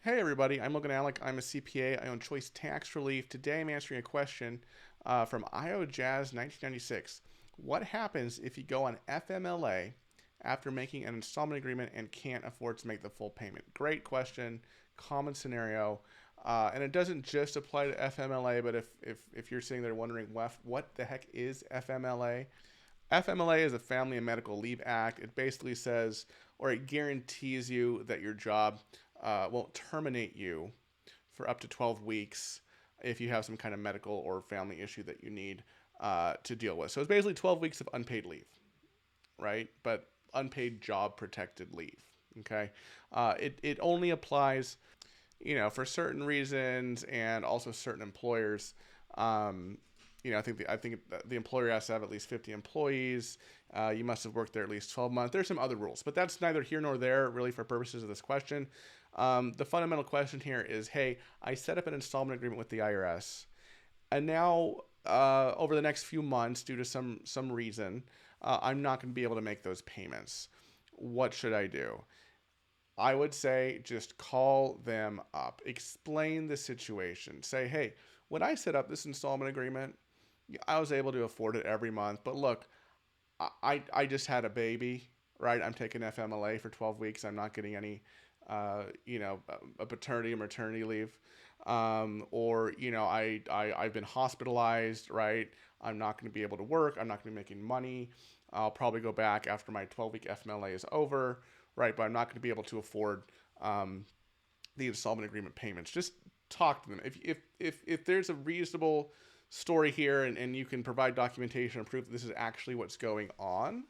Hey everybody, I'm Logan Alec. I'm a CPA. I own Choice Tax Relief. Today I'm answering a question from IO Jazz 1996. What happens if you go on FMLA after making an installment agreement and can't afford to make the full payment? Great question, common scenario. And it doesn't just apply to FMLA, but if you're sitting there wondering, what the heck is FMLA? FMLA is a Family and Medical Leave Act. It basically says, or it guarantees you that your job won't terminate you for up to 12 weeks if you have some kind of medical or family issue that you need to deal with. So it's basically 12 weeks of unpaid leave, right? But unpaid job protected leave. Okay, it only applies, for certain reasons and also certain employers. I think the employer has to have at least 50 employees. You must have worked there at least 12 months. There's some other rules, but that's neither here nor there really for purposes of this question. The fundamental question here is, hey, I set up an installment agreement with the IRS, and now over the next few months, due to some reason, I'm not going to be able to make those payments. What should I do? I would say just call them up, explain the situation, say, hey, when I set up this installment agreement, I was able to afford it every month, but look, I just had a baby, right? I'm taking FMLA for 12 weeks. I'm not getting any, a paternity or maternity leave. I've been hospitalized, right? I'm not going to be able to work. I'm not going to be making money. I'll probably go back after my 12-week FMLA is over, right? But I'm not going to be able to afford the installment agreement payments. Just talk to them. If there's a reasonable story here and you can provide documentation and proof that this is actually what's going on,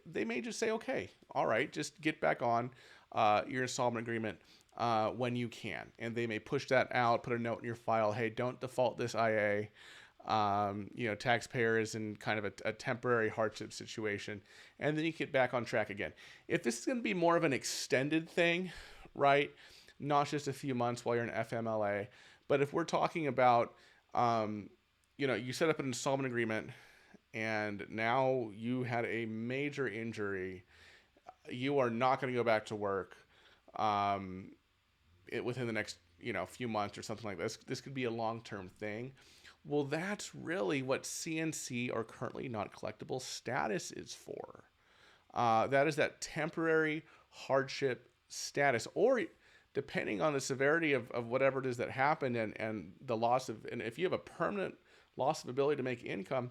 they may just say, okay, all right, just get back on your installment agreement when you can. And they may push that out, put a note in your file, hey, don't default this IA. Taxpayer is in kind of a temporary hardship situation, and then you get back on track again. If this is going to be more of an extended thing, right, not just a few months while you're in FMLA, but if we're talking about, you set up an installment agreement and now you had a major injury, you are not going to go back to work within the next, few months or something like this. This could be a long-term thing. Well, that's really what CNC, or currently not collectible status, is for. That is that temporary hardship status, or depending on the severity of whatever it is that happened and the loss of, and if you have a permanent loss of ability to make income,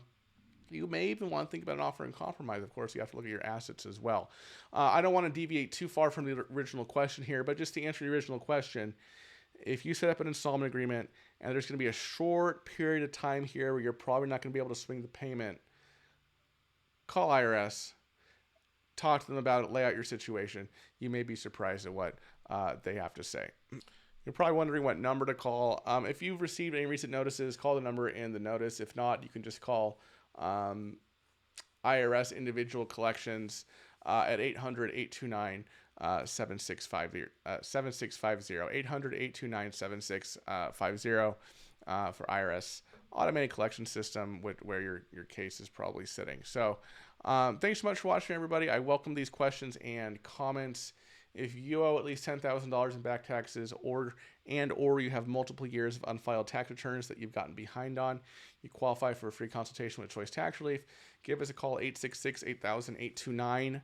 you may even want to think about an offer in compromise. Of course, you have to look at your assets as well. I don't want to deviate too far from the original question here, but just to answer the original question, if you set up an installment agreement and there's going to be a short period of time here where you're probably not going to be able to swing the payment, call IRS, talk to them about it, lay out your situation. You may be surprised at what they have to say. You're probably wondering what number to call. If you've received any recent notices, call the number in the notice. If not, you can just call IRS Individual Collections at 800-829-7650, 800-829-7650 for IRS automated collection system where your case is probably sitting. So thanks so much for watching, everybody. I welcome these questions and comments. If you owe at least $10,000 in back taxes or you have multiple years of unfiled tax returns that you've gotten behind on, you qualify for a free consultation with Choice Tax Relief. Give us a call, 866-8000-829.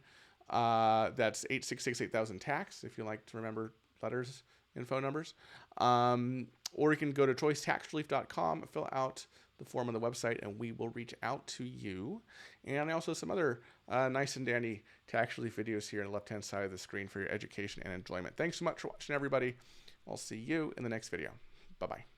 That's 866-8000-TAX if you like to remember letters and phone numbers. Or you can go to choicetaxrelief.com, fill out the form on the website, and we will reach out to you. And also some other nice and dandy tax relief videos here on the left-hand side of the screen for your education and enjoyment. Thanks so much for watching, everybody. I'll see you in the next video. Bye-bye.